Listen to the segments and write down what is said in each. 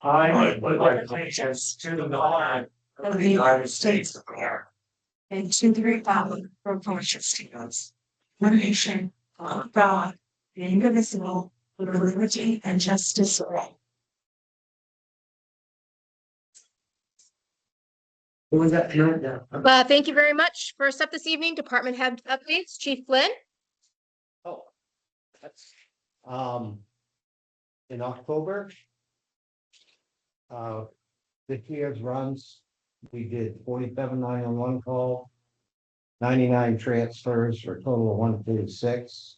I would like allegiance to the flag of the United States of America and to the republic for which it stands, one nation, under God, indivisible, with liberty and justice for all. What was that? Thank you very much. First up this evening, department head updates. Chief Flynn. Oh, that's, in October. This year's runs, we did 47 911 calls, 99 transfers for a total of 146.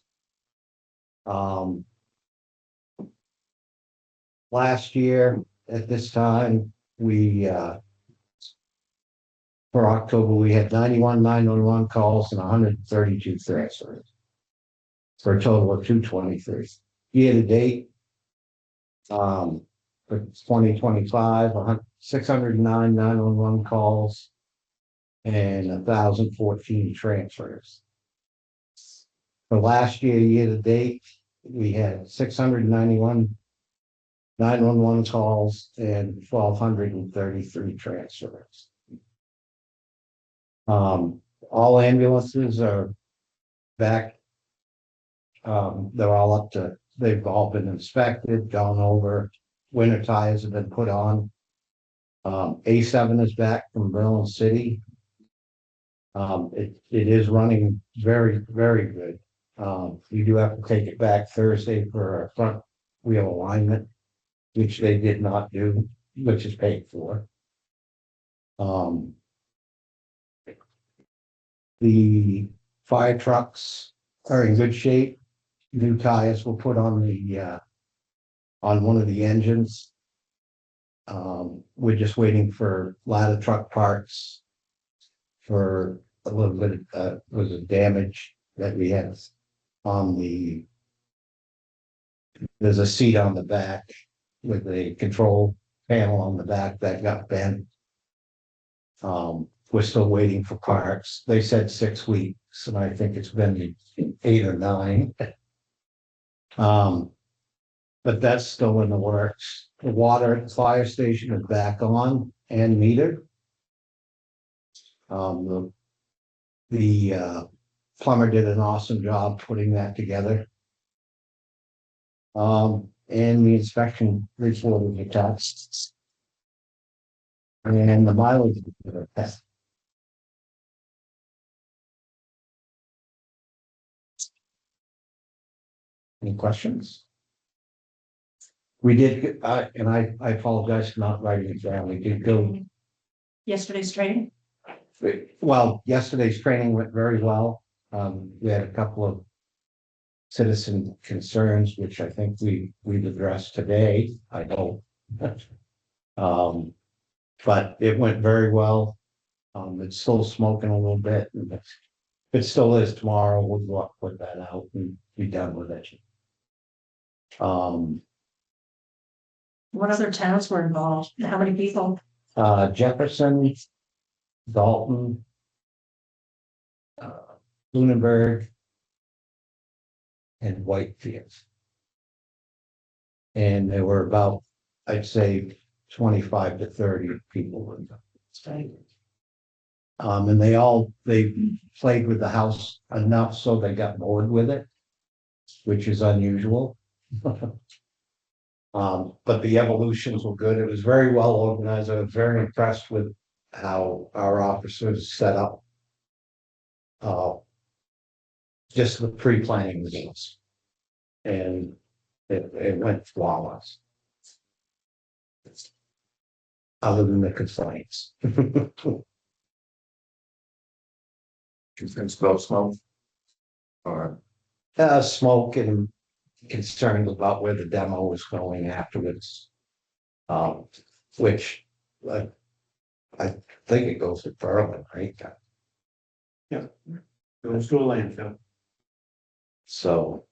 Last year at this time, we, for October, we had 91 911 calls and 132 transfers for a total of 223. Year to date, for 2025, 609 911 calls and 1,014 transfers. For last year to date, we had 691 911 calls and 1,233 transfers. All ambulances are back. They're all up to, they've all been inspected, gone over. Winter tires have been put on. A7 is back from Berlin City. It is running very, very good. We do have to take it back Thursday for our front wheel alignment, which they did not do, which is paid for. The fire trucks are in good shape. New tires were put on the on one of the engines. We're just waiting for ladder truck parts for a little bit was a damage that we had on the, there's a seat on the back with a control panel on the back that got bent. We're still waiting for parts. They said 6 weeks, and I think it's been 8 or 9. But that's still in the works. The water at the fire station is back on and metered. The plumber did an awesome job putting that together. And the inspection report was attached. And the mileage is attached. Any questions? We did, and I apologize for not writing it down. We did go. Yesterday's training? Well, yesterday's training went very well. We had a couple of citizen concerns, which I think we've addressed today, I hope. But it went very well. It's still smoking a little bit. And if it still is tomorrow, we'll go up, put that out and be done with it. What other towns were involved? How many people? Jefferson, Dalton, Lunenburg, and Whitefield. And there were about, I'd say, 25 to 30 people with them. And they played with the house enough so they got bored with it, which is unusual. But the evolutions were good. It was very well organized. I was very impressed with how our officers set up. Just the pre-planning meetings. And it went flawless. Other than the complaints. Concerns about smoke? Or Smoke and concerned about where the demo was going afterwards. Which I think it goes to Berlin, right? yeah, goes to a landfill. So.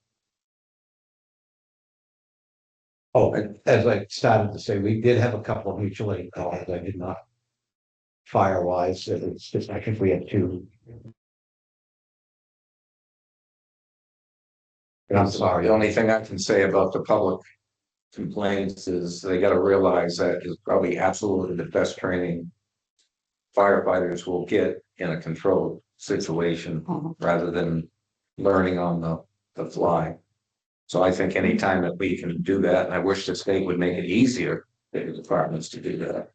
Oh, and as I started to say, we did have a couple of mutual aid calls. I did not fire wise. It's just, I think we had 2. And I'm sorry. The only thing I can say about the public complaints is they gotta realize that is probably absolutely the best training firefighters will get in a controlled situation rather than learning on the fly. So I think anytime that we can do that, and I wish the state would make it easier for the departments to do that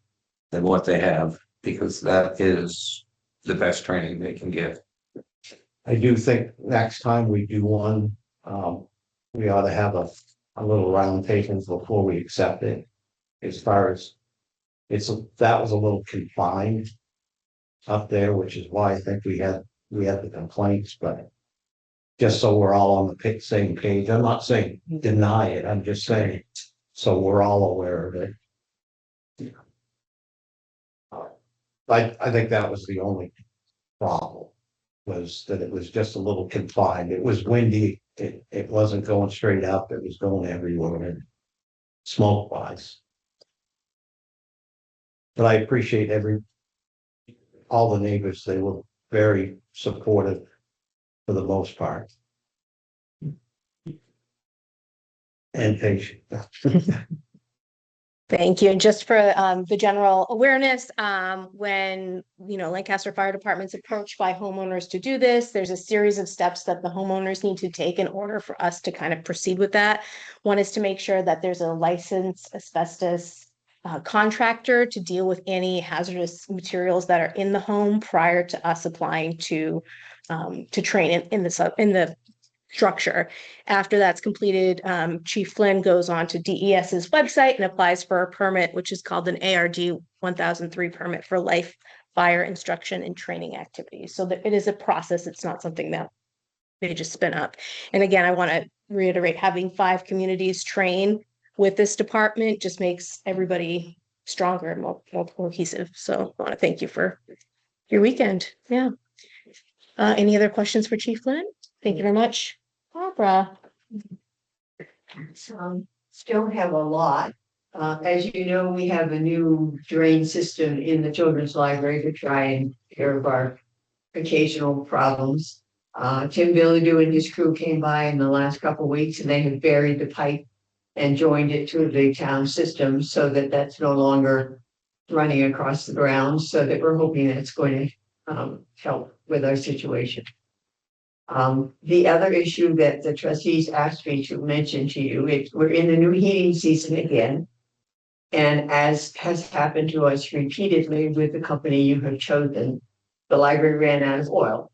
than what they have, because that is the best training they can get. I do think next time we do one, we ought to have a little round table before we accept it. As far as that was a little confined up there, which is why I think we had the complaints, but just so we're all on the same page, I'm not saying deny it, I'm just saying, so we're all aware of it. I think that was the only problem, was that it was just a little confined. It was windy. It wasn't going straight up. It was going everywhere, and smoke wise. But I appreciate all the neighbors. They were very supportive for the most part. And patient. Thank you. And just for the general awareness, when, Lancaster Fire Department's approached by homeowners to do this, there's a series of steps that the homeowners need to take in order for us to kind of proceed with that. One is to make sure that there's a licensed asbestos contractor to deal with any hazardous materials that are in the home prior to us applying to train in the structure. After that's completed, Chief Flynn goes on to DES's website and applies for a permit, which is called an ARD 1003 permit for life fire instruction and training activities. So that it is a process. It's not something that they just spin up. And again, I want to reiterate, having 5 communities train with this department just makes everybody stronger and more cohesive. So I want to thank you for your weekend. Yeah. Any other questions for Chief Flynn? Thank you very much. Barbara. Still have a lot. As you know, we have a new drain system in the children's library to try and take care of our occasional problems. Tim Billadu and his crew came by in the last couple of weeks, and they have buried the pipe and joined it to the town system so that that's no longer running across the ground, so that we're hoping that it's going to help with our situation. The other issue that the trustees asked me to mention to you, we're in the new heating season again. And as has happened to us repeatedly with the company you have chosen, the library ran out of oil.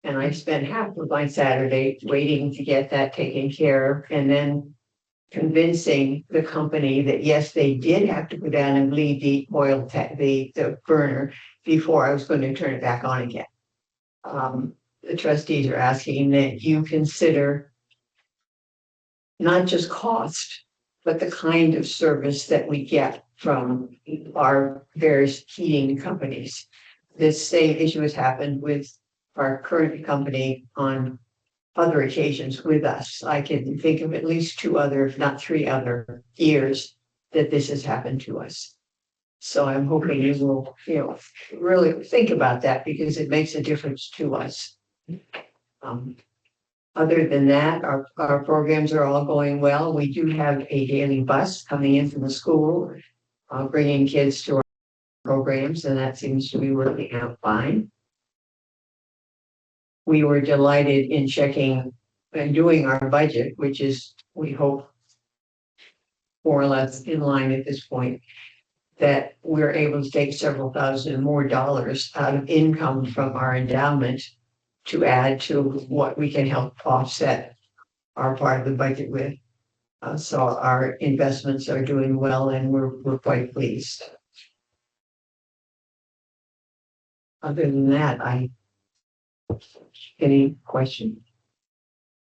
And I spent half of my Saturday waiting to get that taken care of, and then convincing the company that yes, they did have to go down and bleed the oil, the burner, before I was going to turn it back on again. The trustees are asking that you consider not just cost, but the kind of service that we get from our various heating companies. This same issue has happened with our current company on other occasions with us. I can think of at least 2 other, if not 3 other years that this has happened to us. So I'm hoping you will, really think about that, because it makes a difference to us. Other than that, our programs are all going well. We do have a daily bus coming in from the school, bringing kids to our programs, and that seems to be working out fine. We were delighted in checking and doing our budget, which is, we hope, more or less in line at this point, that we're able to take several thousand more dollars out of income from our endowment to add to what we can help offset our part of the budget with. So our investments are doing well, and we're quite pleased. Other than that, any question?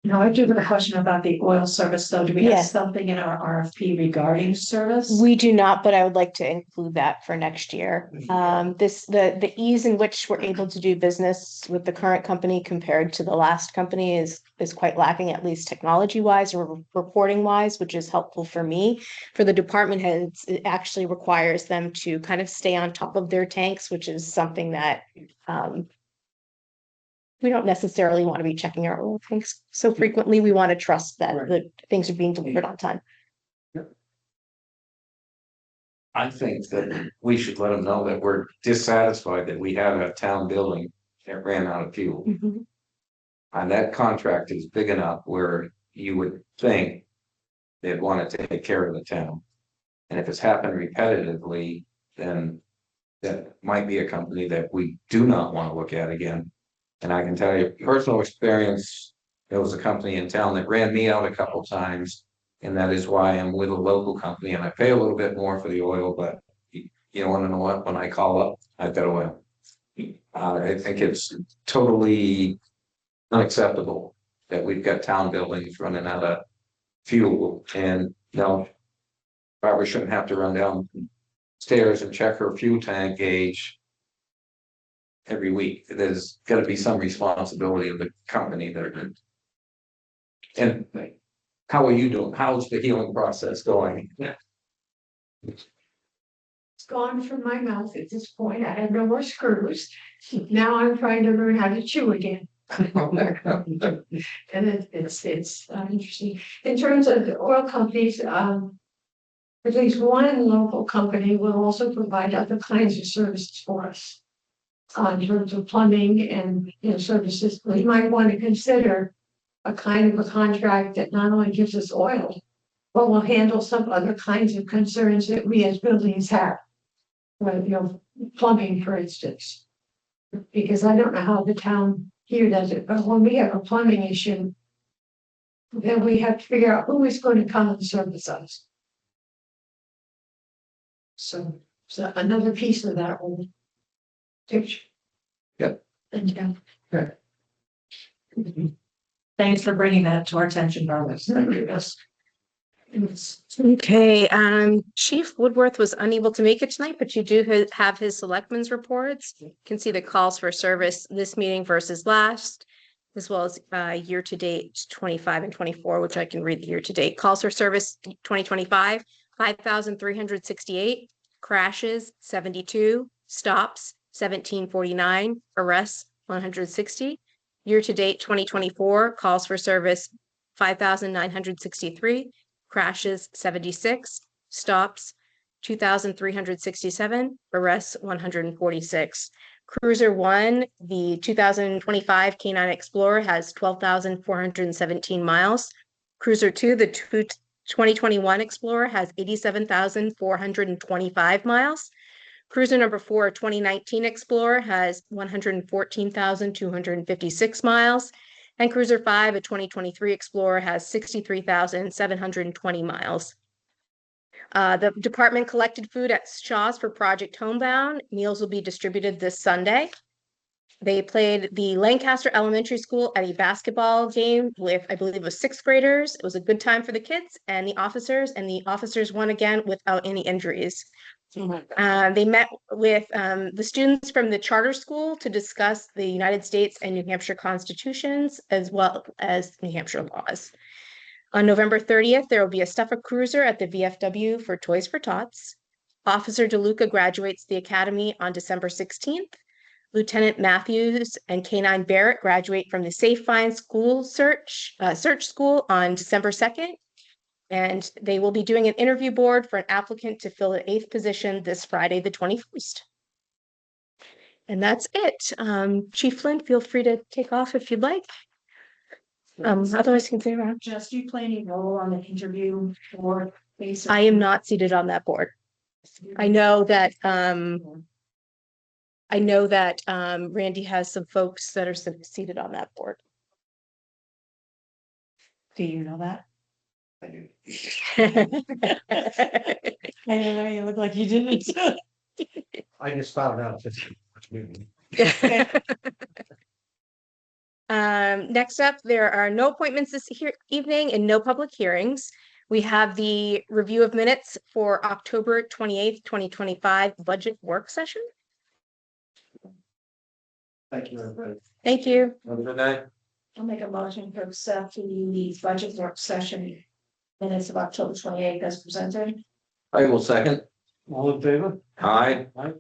No, I do have a question about the oil service, though. Do we have Yes. something in our RFP regarding service? We do not, but I would like to include that for next year. The ease in which we're able to do business with the current company compared to the last company is quite lacking, at least technology wise or reporting wise, which is helpful for me. For the department heads, it actually requires them to kind of stay on top of their tanks, which is something that we don't necessarily want to be checking our oil tanks so frequently. We want to trust that the things are being delivered on time. I think that we should let them know that we're dissatisfied that we have a town building that ran out of fuel. Mhm. And that contract is big enough where you would think they'd want to take care of the town. And if it's happened repetitively, then that might be a company that we do not want to look at again. And I can tell you personal experience, there was a company in town that ran me out a couple times. And that is why I'm with a local company and I pay a little bit more for the oil, but you want to know what, when I call up, I've got oil. I think it's totally unacceptable that we've got town buildings running out of fuel and no. Barbara shouldn't have to run down stairs and check her fuel tank gauge every week. There's gotta be some responsibility of the company that. And how are you doing? How's the healing process going? Yeah. It's gone from my mouth at this point. I have no more screws. Now I'm trying to learn how to chew again. And it's interesting. In terms of the oil companies, at least one local company will also provide other kinds of services for us. In terms of plumbing and, services, we might want to consider a kind of a contract that not only gives us oil, but will handle some other kinds of concerns that we as buildings have. Well, plumbing, for instance. Because I don't know how the town here does it, but when we have a plumbing issue, then we have to figure out who is going to come and service us. So another piece of that whole picture. Yep. And Thanks for bringing that to our attention, Barbara. Okay, Chief Woodworth was unable to make it tonight, but you do have his selectmen's reports. You can see the calls for service this meeting versus last, as well as year-to-date 25 and 24, which I can read the year-to-date. Calls for service 2025, 5,368, crashes 72, stops 1,749, arrests 160. Year-to-date 2024, calls for service 5,963, crashes 76, stops 2,367, arrests 146. Cruiser 1, the 2025 K9 Explorer has 12,417 miles. Cruiser 2, the 2021 Explorer has 87,425 miles. Cruiser number 4, 2019 Explorer has 114,256 miles. And Cruiser 5, a 2023 Explorer, has 63,720 miles. The department collected food at Shaw's for Project Homebound. Meals will be distributed this Sunday. They played the Lancaster Elementary School at a basketball game with, I believe it was 6th graders. It was a good time for the kids and the officers won again without any injuries. They met with the students from the charter school to discuss the United States and New Hampshire constitutions, as well as New Hampshire laws. On November 30th, there will be a Suffolk Cruiser at the VFW for Toys for Tots. Officer DeLuca graduates the academy on December 16th. Lieutenant Matthews and K9 Barrett graduate from the Safe Find School Search School on December 2nd. And they will be doing an interview board for an applicant to fill the 8th position this Friday, the 21st. And that's it. Chief Flynn, feel free to take off if you'd like. Otherwise, you can stay around. Just you play any role on the interview or I am not seated on that board. I know that Randy has some folks that are seated on that board. Do you know that? I do. I don't know, you look like you didn't. I just found out this. Next up, there are no appointments this evening and no public hearings. We have the review of minutes for October 28th, 2025 budget work session. Thank you, everybody. Thank you. Have a good night. I'll make a motion to accept the budget work session minutes of October 28th as presented. I will second. All in favor? Aye. Aye.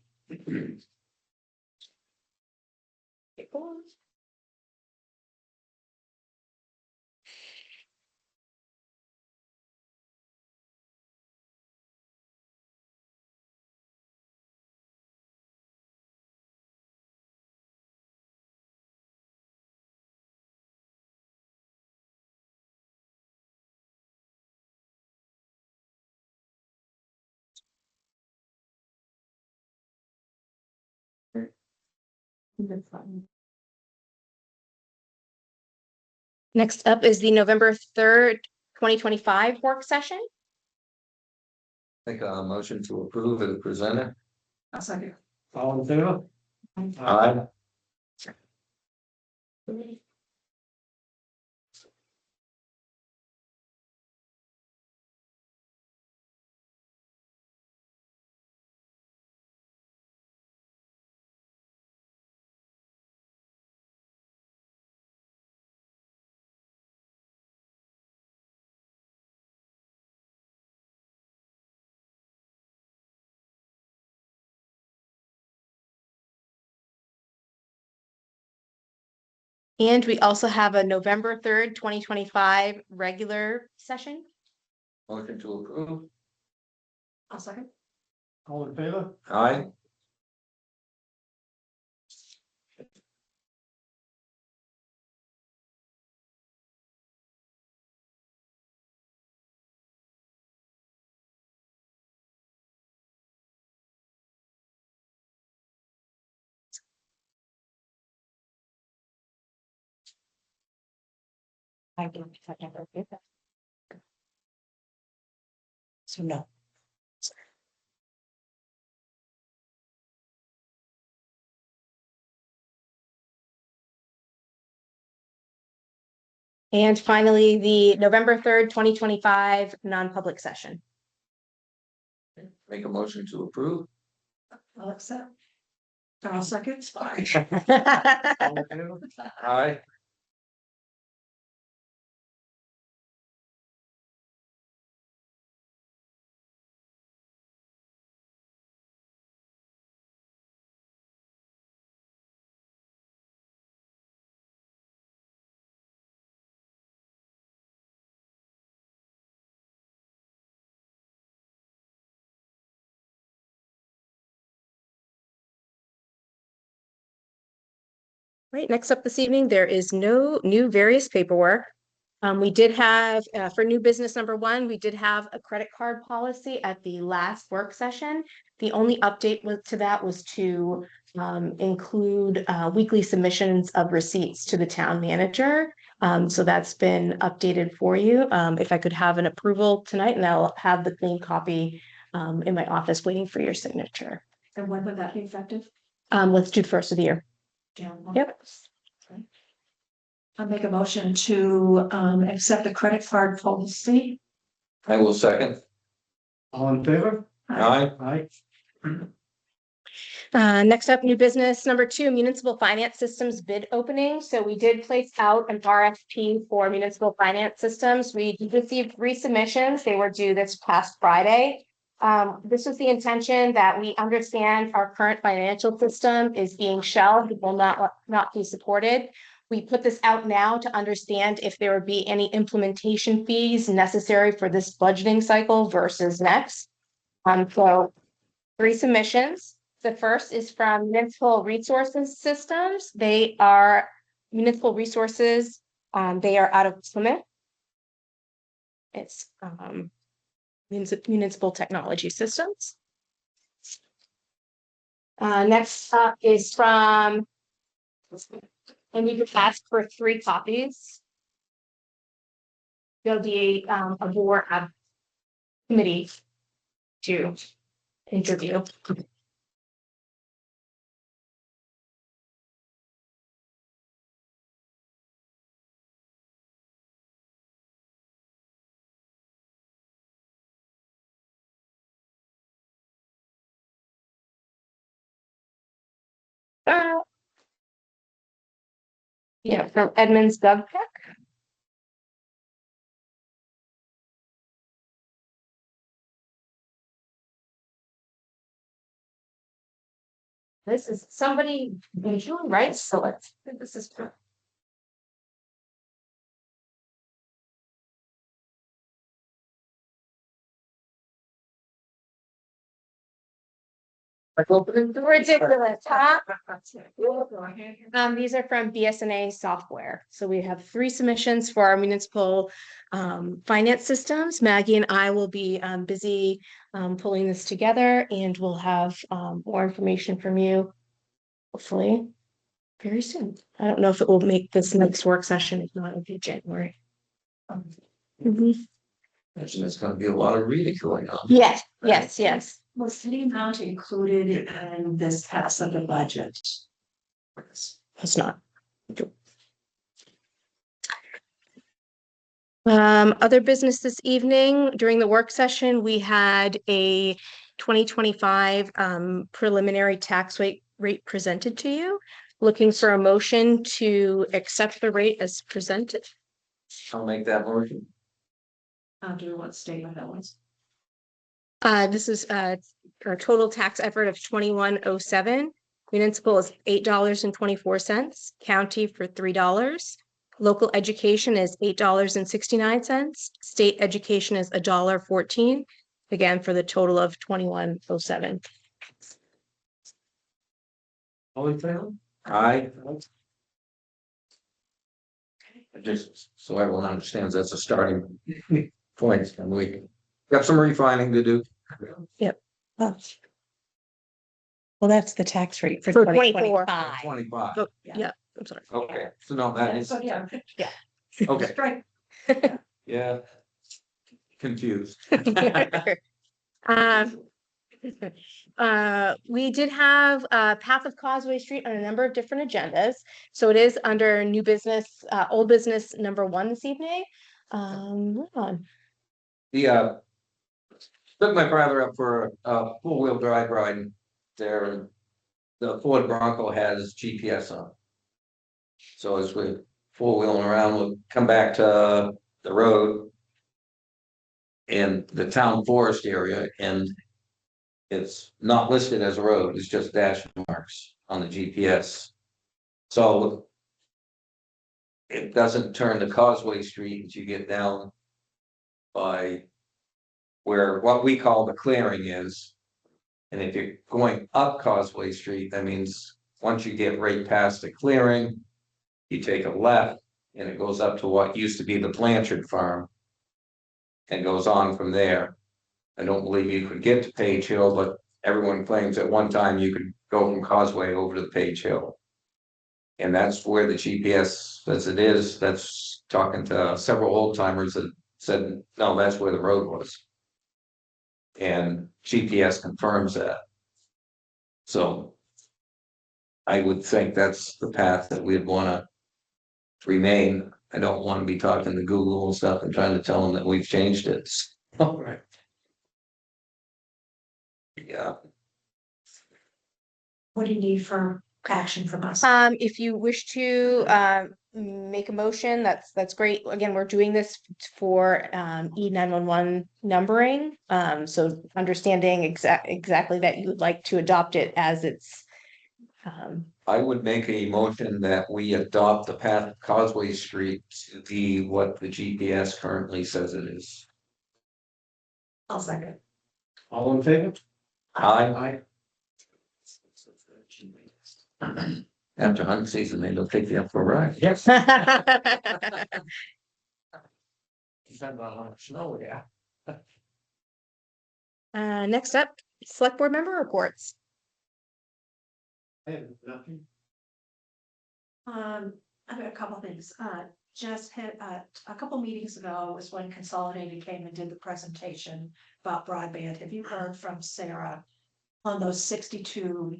Next up is the November 3rd, 2025 work session. Make a motion to approve as presented. I'll second. All in favor? Aye. And we also have a November 3rd, 2025 regular session. Motion to approve. I'll second. All in favor? Aye. I don't, I never did that. So no. And finally, the November 3rd, 2025 non-public session. Make a motion to approve. I'll accept. I'll second. All in favor? Aye. Right, next up this evening, there is no new various paperwork. We did have, for new business number 1, we did have a credit card policy at the last work session. The only update to that was to include weekly submissions of receipts to the town manager. So that's been updated for you. If I could have an approval tonight, and I'll have the clean copy in my office waiting for your signature. And when would that be effective? Let's do the first of the year. Yep. I'll make a motion to accept the credit card policy. I will second. All in favor? Aye. Aye. Next up, new business number 2, municipal finance systems bid opening. So we did place out an RFP for municipal finance systems. We received 3 submissions. They were due this past Friday. This was the intention that we understand our current financial system is being shelved, will not be supported. We put this out now to understand if there would be any implementation fees necessary for this budgeting cycle versus next. So 3 submissions. The first is from Municipal Resources Systems. They are Municipal Resources. They are out of Plymouth. It's Municipal Technology Systems. Next up is from, and we could ask for 3 copies. There'll be a board committee to interview. Yeah, from Edmunds GovTech. This is somebody visual, right? So let's, this is. Ridiculous, huh? These are from BSNA software. So we have 3 submissions for our municipal finance systems. Maggie and I will be busy pulling this together, and we'll have more information from you, hopefully. very soon. I don't know if it will make this next work session. If not, it'll be January. Mhm. Imagine there's gonna be a lot of reading going on. Yes, yes, yes. Was the amount included in this pass of the budget? It's not. Other business this evening, during the work session, we had a 2025 preliminary tax rate presented to you. Looking for a motion to accept the rate as presented. I'll make that motion. Do we want to state what that was? This is our total tax effort of 2107. Municipal is $8.24, county for $3. Local education is $8.69. State education is $1.14. Again, for the total of 2107. All in favor? Aye. Just so everyone understands, that's a starting point, and we got some refining to do. Well, that's the tax rate for For 2024. 25. Oh, yeah, I'm sorry. Okay, so no, that is, So, yeah. okay, Right. yeah. Confused. Um, we did have Path of Causeway Street on a number of different agendas. So it is under new business, old business number 1 this evening. Hold on. The took my brother up for a four-wheel drive ride there. The Ford Bronco has GPS on. So as we four-wheeling around, we'll come back to the road in the town forest area, and it's not listed as a road, it's just dash marks on the GPS. So it doesn't turn to Causeway Street as you get down by where what we call the clearing is. And if you're going up Causeway Street, that means once you get right past the clearing, you take a left and it goes up to what used to be the Blanchard Farm and goes on from there. I don't believe you could get to Page Hill, but everyone claims at one time you could go from Causeway over to the Page Hill. And that's where the GPS says it is. That's talking to several old timers that said, no, that's where the road was. And GPS confirms that. So I would think that's the path that we'd want to remain. I don't want to be talking to Google and stuff and trying to tell them that we've changed it. Right. Yeah, What do you need for action from us? If you wish to make a motion, that's great. Again, we're doing this for E911 numbering. So understanding exactly that you would like to adopt it as it's I would make a motion that we adopt the path of Causeway Street to be what the GPS currently says it is. I'll second. All in favor? Aye. After hunting season, maybe they'll take you up for a ride. Yes. Depends on how much snow we have. Next up, select board member reports. I have nothing. I've got a couple things. Just had a couple meetings ago was when Consolidated came and did the presentation about broadband. Have you heard from Sarah on those 62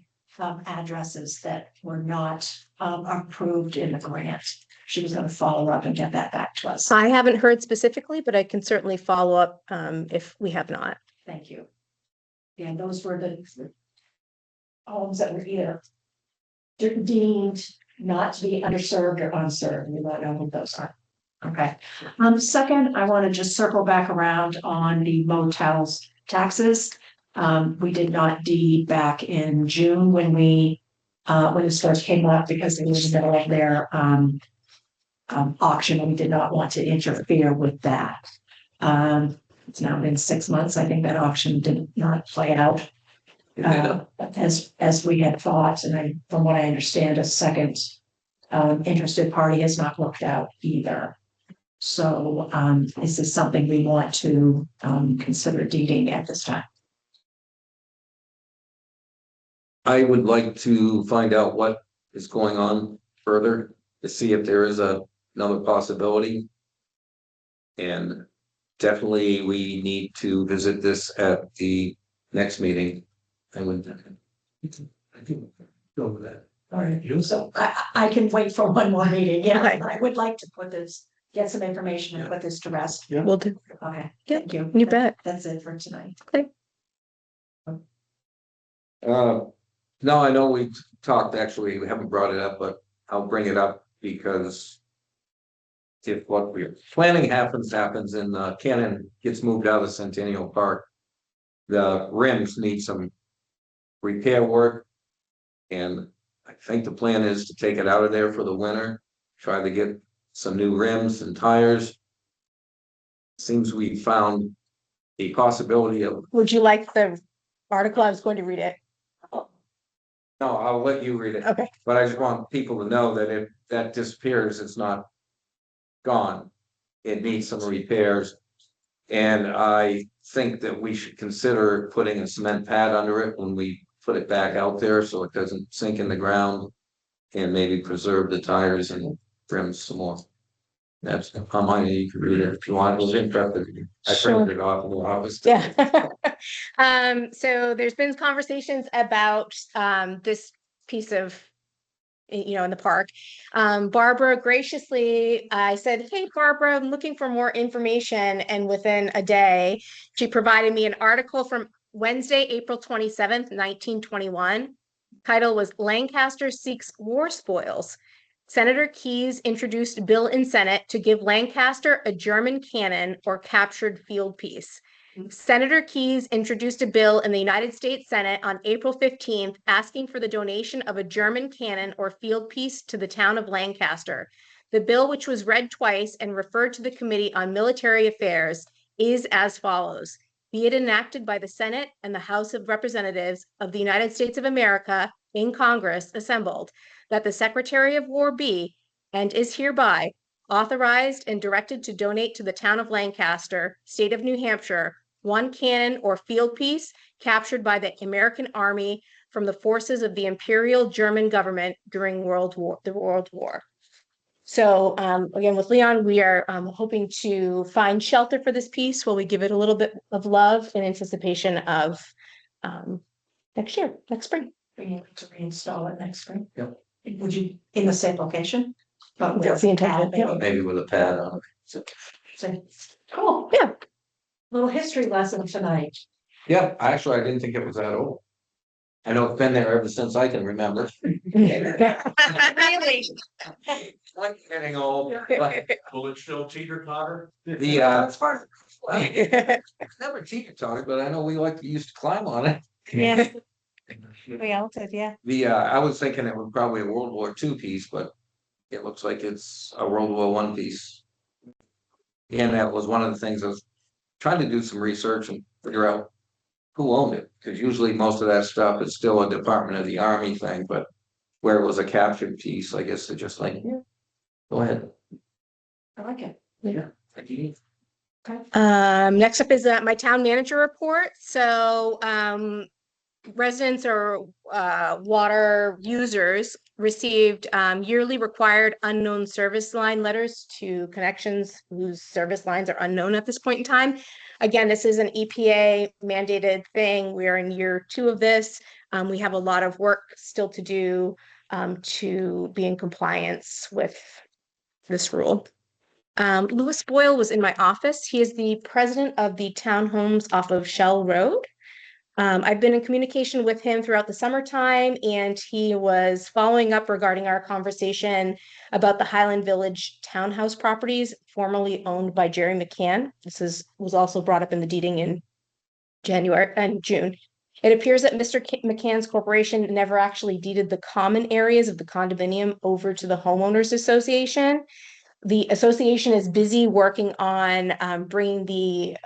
addresses that were not approved in the grant? She was going to follow up and get that back to us. I haven't heard specifically, but I can certainly follow up if we have not. Thank you. And those were the homes that were either deemed not to be underserved or unserved. We don't know what those are. Okay. Second, I want to just circle back around on the motels taxes. We did not deed back in June when this first came up because it was in the middle of their auction, and we did not want to interfere with that. It's now been 6 months. I think that auction did not play out as we had thought, and from what I understand, a second interested party has not looked out either. So is this something we want to consider deeding at this time? I would like to find out what is going on further to see if there is another possibility. And definitely we need to visit this at the next meeting. I would. I think go with that. All right, You? so I can wait for one more meeting, yeah, Okay. I would like to put this, get some information and put this to rest. Yeah. We'll do. Okay, Yep, thank you. you bet. That's it for tonight. No, I know we talked, actually, we haven't brought it up, but I'll bring it up because. If what we're planning happens and Cannon gets moved out of Centennial Park. The rims need some repair work. And I think the plan is to take it out of there for the winter, try to get some new rims and tires. Seems we found a possibility of, Would you like the article? I was going to read it. no, I'll let you read it. Okay. But I just want people to know that if that disappears, it's not gone. It needs some repairs. And I think that we should consider putting a cement pad under it when we put it back out there so it doesn't sink in the ground. And maybe preserve the tires and rims some more. That's how mine, you can read it if you want. It was interesting. I Sure. printed it off in the office. Yeah. So there's been conversations about this piece of, in the park. Barbara graciously, I said, hey, Barbara, I'm looking for more information. And within a day, she provided me an article from Wednesday, April 27th, 1921. Title was Lancaster Seeks War Spoils. Senator Keyes introduced a bill in Senate to give Lancaster a German cannon or captured field piece. Senator Keyes introduced a bill in the United States Senate on April 15th, asking for the donation of a German cannon or field piece to the town of Lancaster. The bill, which was read twice and referred to the Committee on Military Affairs, is as follows. Be it enacted by the Senate and the House of Representatives of the United States of America in Congress assembled, that the Secretary of War be, and is hereby, authorized and directed to donate to the town of Lancaster, state of New Hampshire, one cannon or field piece captured by the American Army from the forces of the Imperial German government during the World War. So again, with Leon, we are hoping to find shelter for this piece while we give it a little bit of love in anticipation of next spring. Being able to reinstall it next spring. Yep. Would you, in the same location? But with That's the intention, pad, yeah. Maybe with a pad on it. So, cool, Yeah. little history lesson tonight. Yeah, actually, I didn't think it was that old. I know it's been there ever since I can remember. Really? Like getting old, but Will it still teeter-totter? the That's part of it. it's never teeter-totter, but I know we used to climb on it. Yeah, we all did, yeah. I was thinking it was probably a World War II piece, but it looks like it's a World War I piece. And that was one of the things I was trying to do some research and figure out who owned it, because usually most of that stuff is still a Department of the Army thing, but where it was a captured piece, I guess they're just like, yeah, go ahead. I like it. Next up is my town manager report. So residents or water users received yearly required unknown service line letters to connections whose service lines are unknown at this point in time. Again, this is an EPA mandated thing. We are in year 2 of this. We have a lot of work still to do to be in compliance with this rule. Louis Boyle was in my office. He is the president of the townhomes off of Shell Road. I've been in communication with him throughout the summertime, and he was following up regarding our conversation about the Highland Village townhouse properties formerly owned by Jerry McCann. This was also brought up in the deeding in January and June. It appears that Mr. McCann's corporation never actually deeded the common areas of the condominium over to the homeowners association. The association is busy working on bringing the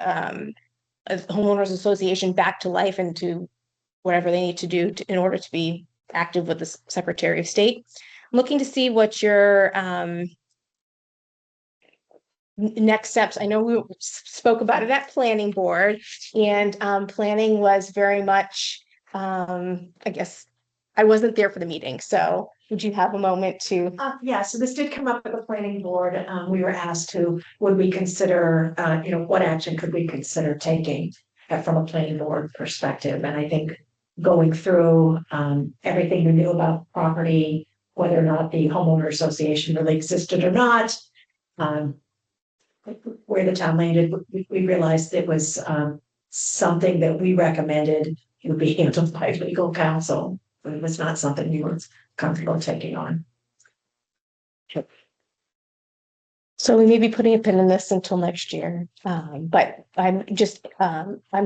homeowners association back to life and to whatever they need to do in order to be active with the Secretary of State. I'm looking to see what your next steps. I know we spoke about it at planning board, and planning was very much, I guess, I wasn't there for the meeting, so would you have a moment to? Yeah, so this did come up at the planning board. We were asked to, would we consider, what action could we consider taking from a planning board perspective? And I think going through, everything we knew about property, whether or not the homeowner association really existed or not, where the town landed, we realized it was, something that we recommended would be handled by legal counsel. But it was not something we were comfortable taking on. So we may be putting a pin in this until next year, but I'm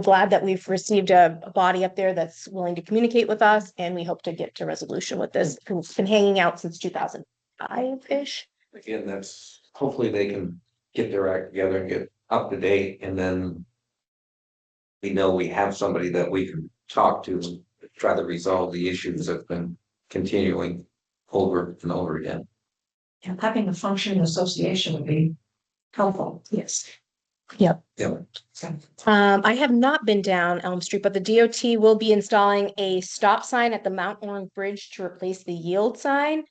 glad that we've received a body up there that's willing to communicate with us, and we hope to get to resolution with this. It's been hanging out since 2005-ish. Again, that's, hopefully they can get their act together and get up to date, and then we know we have somebody that we can talk to, and try to resolve the issues that have been continuing over and over again. And having a functioning association would be helpful. Yes. Yep. Yep. I have not been down Elm Street, but the DOT will be installing a stop sign at the Mount Orange Bridge to replace the yield sign.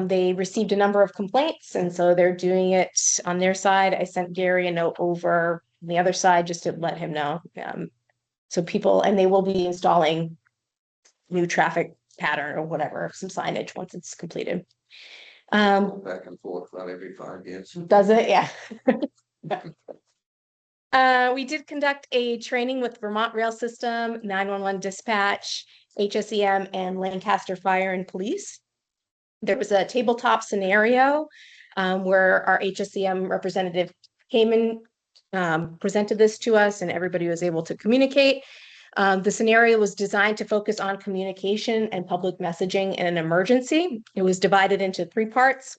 They received a number of complaints, and so they're doing it on their side. I sent Gary a note over on the other side just to let him know. So people, and they will be installing new traffic pattern or whatever, some signage once it's completed. Back and forth about every 5 years. Does it? Yeah. We did conduct a training with Vermont Rail System, 911 Dispatch, HSEM, and Lancaster Fire and Police. There was a tabletop scenario where our HSEM representative came in, presented this to us, and everybody was able to communicate. The scenario was designed to focus on communication and public messaging in an emergency. It was divided into 3 parts,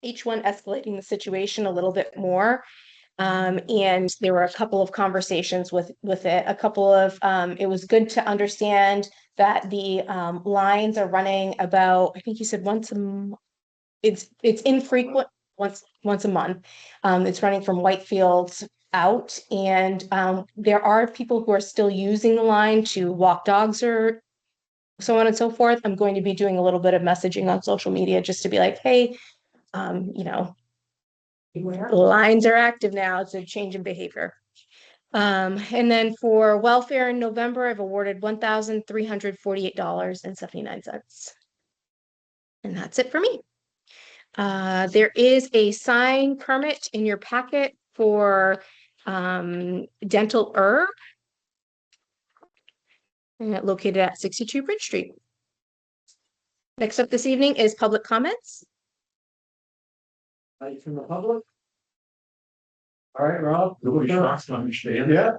each one escalating the situation a little bit more. And there were a couple of conversations with it, it was good to understand that the lines are running about, I think you said once a month. It's infrequent, once a month. It's running from Whitefield out, and there are people who are still using the line to walk dogs or so on and so forth. I'm going to be doing a little bit of messaging on social media just to be like, hey, lines are active now. It's a change in behavior. And then for welfare in November, I've awarded $1,348.79. And that's it for me. There is a sign permit in your packet for Dental Herb, located at 62 Bridge Street. Next up this evening is public comments. Any from the public? All right, Rob. You'll be shocked to understand. Yeah.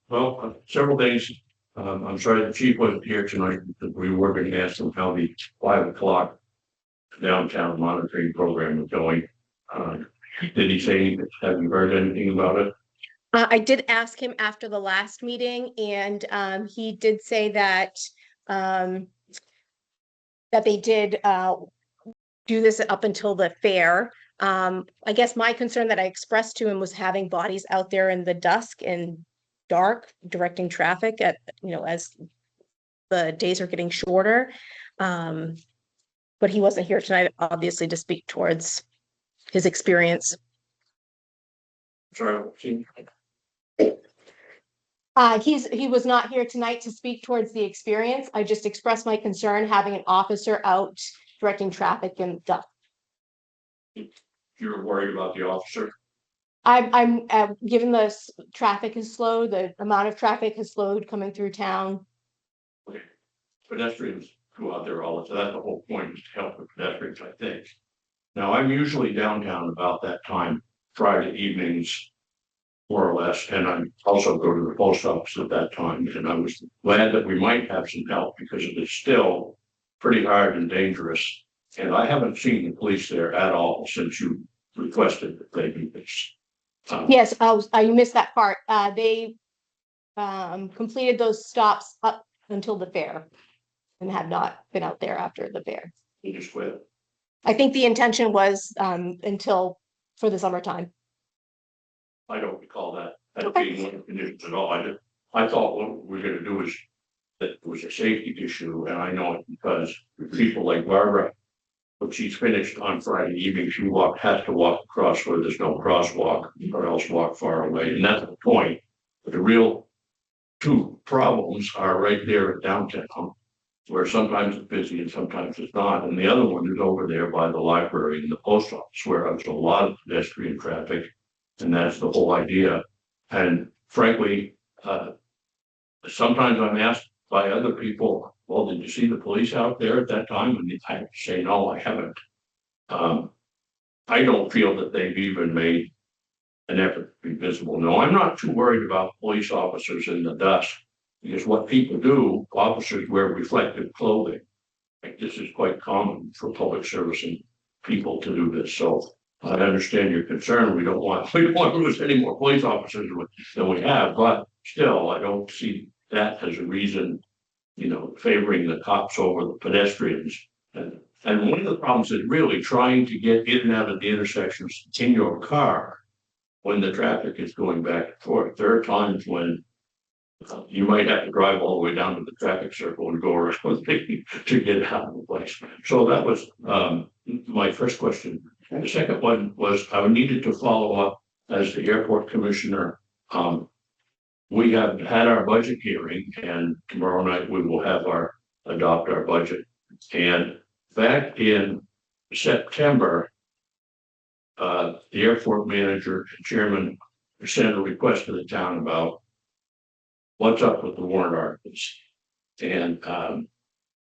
Well, several days, I'm sorry the chief wasn't here tonight, because we were going to ask him how the 5 o'clock downtown monitoring program is going. Did he say, have you heard anything about it? I did ask him after the last meeting, and he did say that that they did do this up until the fair. I guess my concern that I expressed to him was having bodies out there in the dusk and dark, directing traffic at, as the days are getting shorter. But he wasn't here tonight, obviously, to speak towards his experience. Sorry, Chief. He was not here tonight to speak towards the experience. I just expressed my concern having an officer out directing traffic and dusk. You're worried about the officer? I'm given the traffic is slow, the amount of traffic has slowed coming through town. Okay. Pedestrians go out there all the time. That's the whole point, is to help the pedestrians, I think. Now, I'm usually downtown about that time, Friday evenings, more or less, and I also go to the post office at that time. And I was glad that we might have some help, because it is still pretty hard and dangerous. And I haven't seen the police there at all since you requested that they do this. Yes, you missed that part. They completed those stops up until the fair and have not been out there after the fair. He just quit. I think the intention was until for the summertime. I don't recall that Okay. being one of the conditions at all. I thought what we were gonna do is that it was a safety issue, and I know it because people like Barbara, when she's finished on Friday evening, has to walk across where there's no crosswalk, or else walk far away, and that's the point. But the real two problems are right there at downtown, where sometimes it's busy and sometimes it's not, and the other one is over there by the library and the post office, where there's a lot of pedestrian traffic, and that's the whole idea. And frankly, sometimes I'm asked by other people, well, did you see the police out there at that time? And I say, no, I haven't. I don't feel that they've even made an effort to be visible. No, I'm not too worried about police officers in the dusk, because what people do, officers wear reflective clothing. Like, this is quite common for public service and people to do this. So I understand your concern. We don't want to lose any more police officers than we have, but still, I don't see that as a reason, favoring the cops over the pedestrians. And one of the problems is really trying to get in and out of the intersections in your car when the traffic is going back and forth. There are times when you might have to drive all the way down to the traffic circle and go around to get out of the place. So that was my first question. The second one was I needed to follow up as the airport commissioner. We have had our budget hearing, and tomorrow night we will adopt our budget. And back in September, the airport manager and chairman sent a request to the town about what's up with the warrant articles. And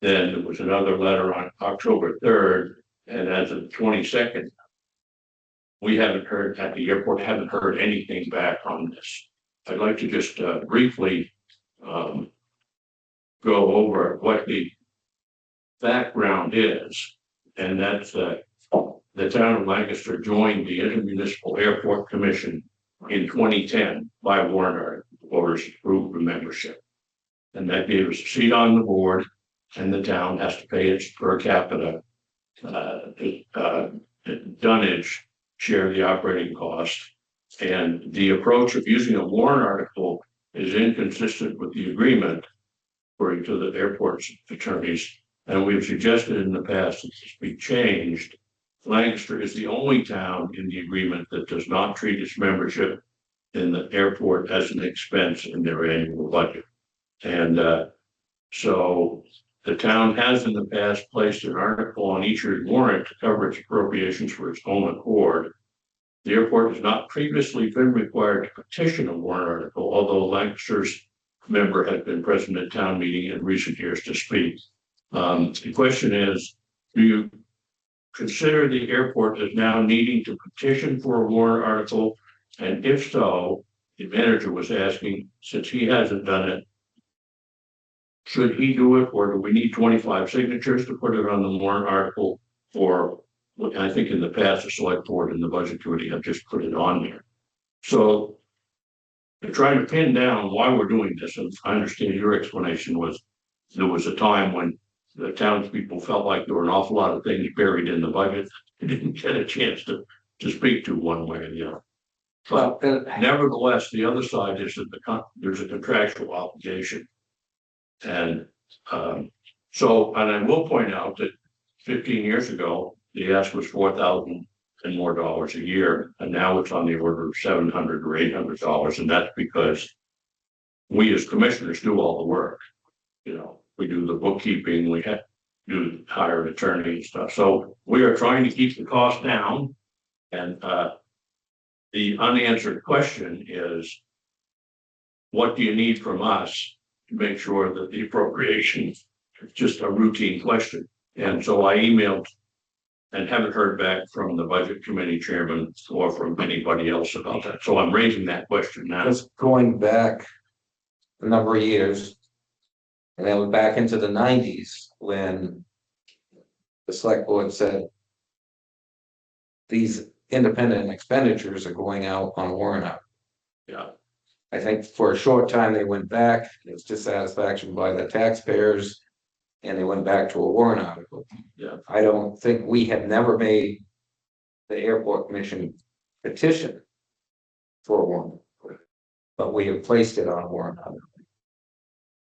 then there was another letter on October 3rd, and as of the 22nd, we haven't heard at the airport, haven't heard anything back on this. I'd like to just briefly go over what the background is, and that's the town of Lancaster joined the Intermunicipal Airport Commission in 2010 by warrant article voters approved membership, and that gave us a seat on the board, and the town has to pay its per capita dunnage share the operating cost. And the approach of using a warrant article is inconsistent with the agreement, according to the airport's attorneys. And we've suggested in the past that this be changed. Lancaster is the only town in the agreement that does not treat its membership in the airport as an expense in their annual budget. And so the town has in the past placed an article on each year's warrant to cover its appropriations for its own accord. The airport has not previously been required to petition a warrant article, although Lancaster's member has been present at town meeting in recent years to speak. The question is, do you consider the airport as now needing to petition for a warrant article? And if so, the manager was asking, since he hasn't done it, should he do it, or do we need 25 signatures to put it on the warrant article? Or I think in the past, the select board and the budget committee have just put it on there. So they're trying to pin down why we're doing this. And I understand your explanation was there was a time when the townspeople felt like there were an awful lot of things buried in the budget they didn't get a chance to speak to one way or the other. But nevertheless, the other side is that there's a contractual obligation. And so, and I will point out that 15 years ago, the ask was $4,000 and more dollars a year, and now it's on the order of $700 or $800, and that's because we as commissioners do all the work. We do the bookkeeping, we have to hire an attorney and stuff. So we are trying to keep the cost down, and the unanswered question is, what do you need from us to make sure that the appropriation is just a routine question? And so I emailed and haven't heard back from the budget committee chairman or from anybody else about that. So I'm raising that question now. It's going back a number of years. And then we're back into the 90s when the select board said these independent expenditures are going out on a warrant article. Yeah. I think for a short time they went back, it was dissatisfaction by the taxpayers, and they went back to a warrant article. Yeah. I don't think we have never made the airport commission petition for a warrant, but we have placed it on a warrant article.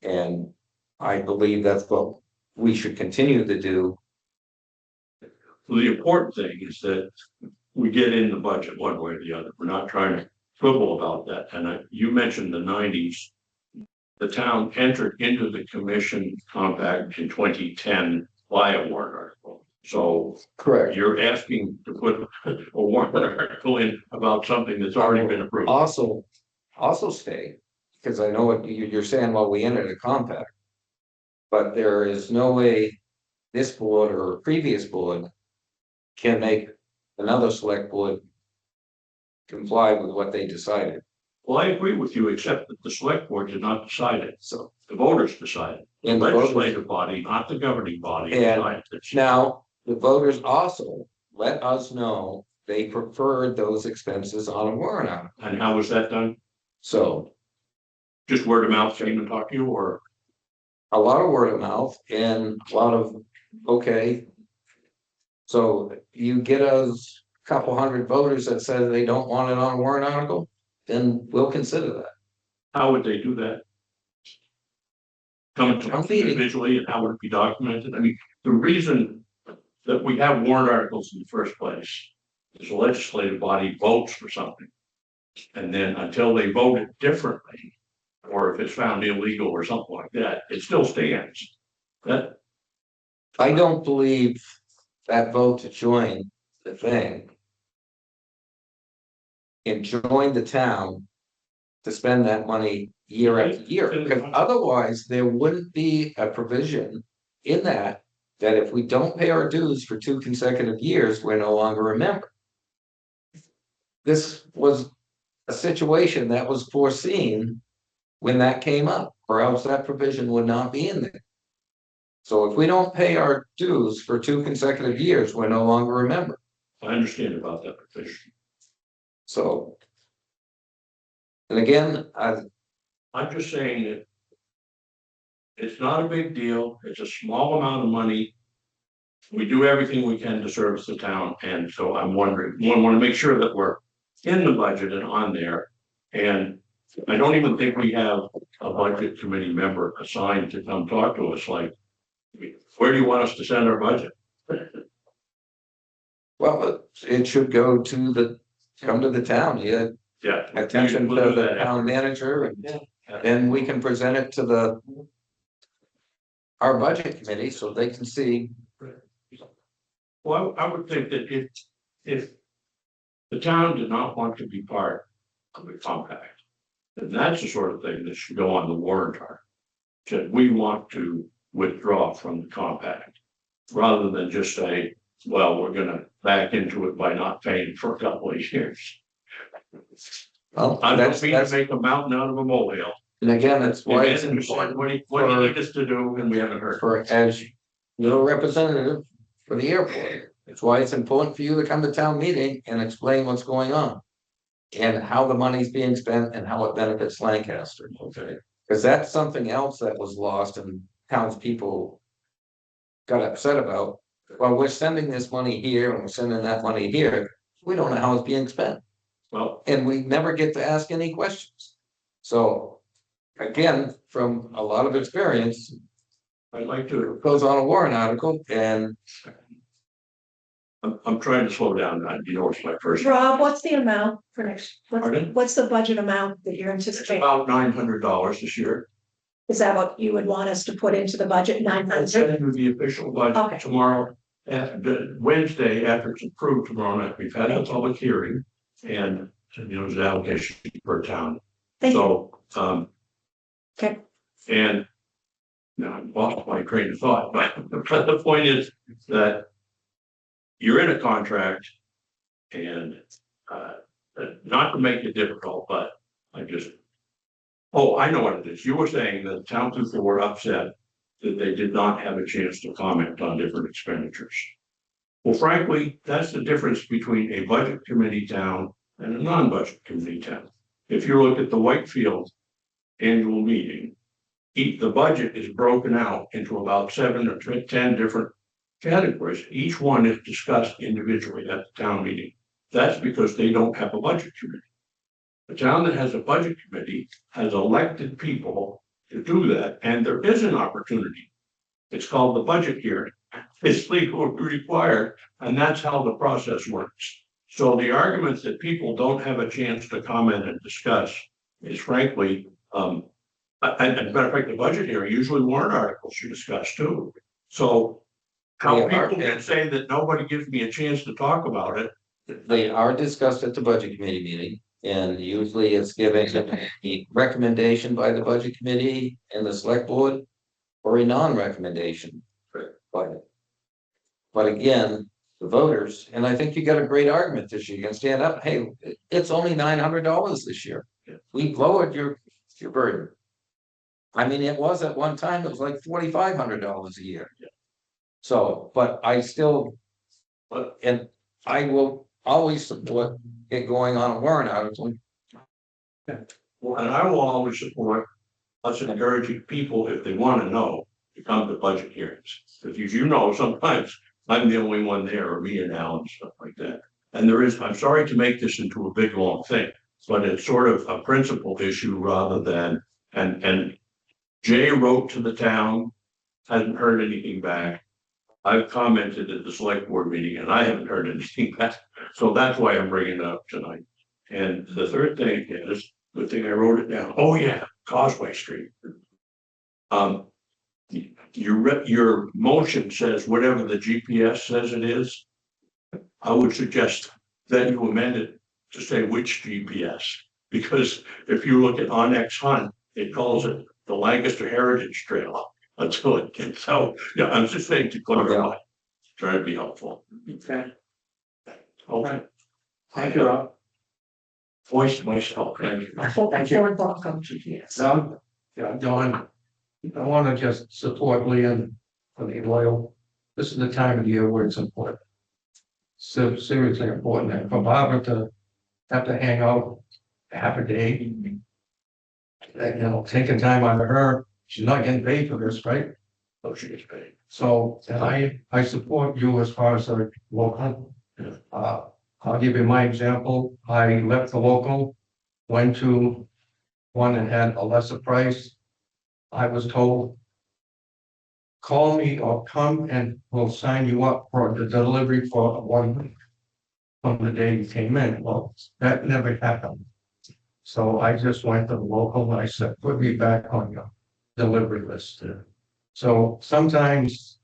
And I believe that's what we should continue to do. The important thing is that we get in the budget one way or the other. We're not trying to quibble about that. And you mentioned the nineties. The town entered into the commission compact in 2010 via warrant article. So Correct. you're asking to put a warrant article in about something that's already been approved. Also state, because I know what you're saying, well, we entered a compact. But there is no way this board or a previous board can make another select board comply with what they decided. Well, I agree with you, except that the select board did not decide it. So the voters decided. The And the voters- legislative body, not the governing body. And decided it. now, the voters also let us know they preferred those expenses on a warrant article. And how was that done? So Just word of mouth came and talked to you, or? a lot of word of mouth and a lot of, okay. So you get us a couple hundred voters that said they don't want it on a warrant article, then we'll consider that. How would they do that? Come to I'm us feeding. individually, and how would it be documented? I mean, the reason that we have warrant articles in the first place is the legislative body votes for something. And then until they vote it differently, or if it's found illegal or something like that, it still stands. That, I don't believe that vote to join the thing. And join the town to spend that money year after year, because otherwise there wouldn't be a provision in that. That if we don't pay our dues for 2 consecutive years, we're no longer a member. This was a situation that was foreseen when that came up, or else that provision would not be in there. So if we don't pay our dues for 2 consecutive years, we're no longer a member. I understand about that provision. So. And again, I'm just saying that it's not a big deal. It's a small amount of money. We do everything we can to service the town, and so I'm wondering, we want to make sure that we're in the budget and on there. And I don't even think we have a budget committee member assigned to come talk to us, like, where do you want us to send our budget? well, it should go to come to the town, yeah, Yeah. attention We'll to do the that. town manager, and Yeah. then we can present it to our budget committee, so they can see. Well, I would think that if the town did not want to be part of the compact, then that's the sort of thing that should go on the warrant article. That we want to withdraw from the compact, rather than just say, well, we're gonna back into it by not paying for a couple of years. Well, I don't that's, mean to make a mountain out of a molehill. and again, that's why it's And you said, important what do you need us to do, and we haven't heard. for, as your representative for the airport. It's why it's important for you to come to town meeting and explain what's going on. And how the money's being spent and how it benefits Lancaster. Okay. Because that's something else that was lost and townspeople got upset about. Well, we're sending this money here and we're sending that money here. We don't know how it's being spent. Well, And we never get to ask any questions. So again, from a lot of experience, I'd like to, it goes on a warrant article and I'm trying to slow down, you know, it's my first. Rob, what's the amount for next, Pardon? what's the budget amount that you're It's anticipating? about $900 this year. Is that what you would want us to put into the budget, I'll 900? send you the official Okay. budget tomorrow, Wednesday, after it's approved tomorrow night. We've had a public hearing, and, there's an allocation per town. Thank you. So, Okay. and now I lost my train of thought, but the point is that you're in a contract, and not to make it difficult, but I just, oh, I know what it is. You were saying that town people were upset that they did not have a chance to comment on different expenditures. Well, frankly, that's the difference between a budget committee town and a non-budget committee town. If you look at the Whitefield annual meeting, the budget is broken out into about 7 or 10 different categories. Each one is discussed individually at the town meeting. That's because they don't have a budget committee. A town that has a budget committee has elected people to do that, and there is an opportunity. It's called the budget hearing. It's legally required, and that's how the process works. So the argument that people don't have a chance to comment and discuss is frankly, and as a matter of fact, the budget hearing, usually warrant articles you discuss too. So how They are- people can say that nobody gives me a chance to talk about it. They are discussed at the budget committee meeting, and usually it's given a recommendation by the budget committee and the select board. Or a non-recommendation. But again, the voters, and I think you got a great argument this year, you can stand up, hey, it's only $900 this year. We lowered your burden. I mean, it was at one time, it was like $4,500 a year. So, but I still, and I will always support it going on a warrant article. Well, and I will always support us encouraging people, if they want to know, to come to budget hearings. Because as you know, sometimes I'm the only one there, or me and Al and stuff like that. And there is, I'm sorry to make this into a big, long thing, but it's sort of a principal issue rather than, and Jay wrote to the town, hasn't heard anything back. I've commented at the select board meeting and I haven't heard anything back. So that's why I'm bringing it up tonight. And the third thing is, good thing I wrote it down. Oh yeah, Causeway Street. Your motion says whatever the GPS says it is. I would suggest that you amend it to say which GPS, because if you look at Onyx Hunt, it calls it the Lancaster Heritage Trail until it gets, so, yeah, I'm just saying to clarify, trying to be helpful. Okay, Okay. thank you, Rob. Voice myself, thank you. Thank you. So, yeah, Don, I want to just support Leanne for the loyal. This is the time of year where it's important. So seriously important, and for Barbara to have to hang out half a day. Taking time out of her, she's not getting paid for this, right? Oh, she gets paid. So, and I support you as far as the local. I'll give you my example. I left the local, went to one and had a lesser price. I was told, call me or come and we'll sign you up for the delivery for 1 week from the day you came in. Well, that never happened. So I just went to the local and I said, put me back on your delivery list. So sometimes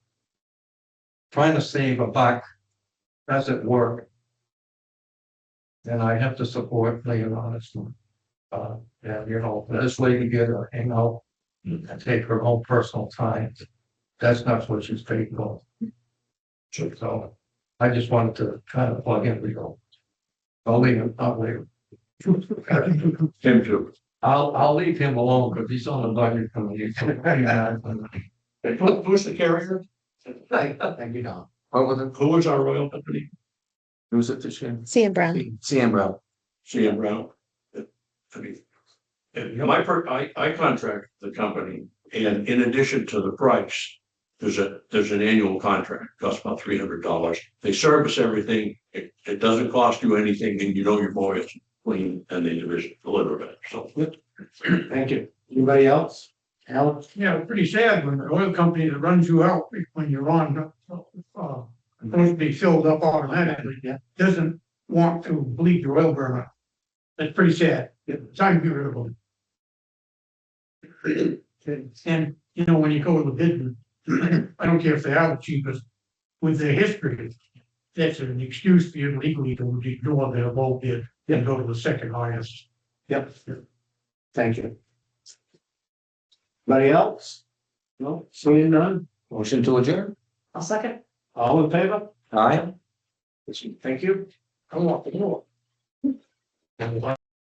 trying to save a buck doesn't work. And I have to support Leon honestly. And this lady get her hang out and take her own personal time. That's not what she's paid for. So I just wanted to kind of plug in, Leo. I'll leave him, I'll leave him. Him too. I'll leave him alone because he's on the budget committee. Who's the carrier? Thank you, Don. What was it? Who is our royal company? Who's it this year? CM Brown. CM Brown. CM Brown. I mean, I contract the company, and in addition to the price, there's an annual contract, costs about $300. They service everything. It doesn't cost you anything, and you know your boy is clean and they deliver it. So Thank you. Anybody else? Alex? Yeah, it's pretty sad when the oil company that runs you out when you're on, supposed to be filled up automatically, doesn't want to bleed your oil burner. That's pretty sad. Time to get rid of them. And, when you go to the bid, I don't care if they are the cheapest, with their history, that's an excuse for you legally to ignore their low bid and go to the second highest. Yep. Thank you. Anybody else? No, seeing none? Motion to adjourn. I'll second. All in favor? Aye. Thank you. I want the more.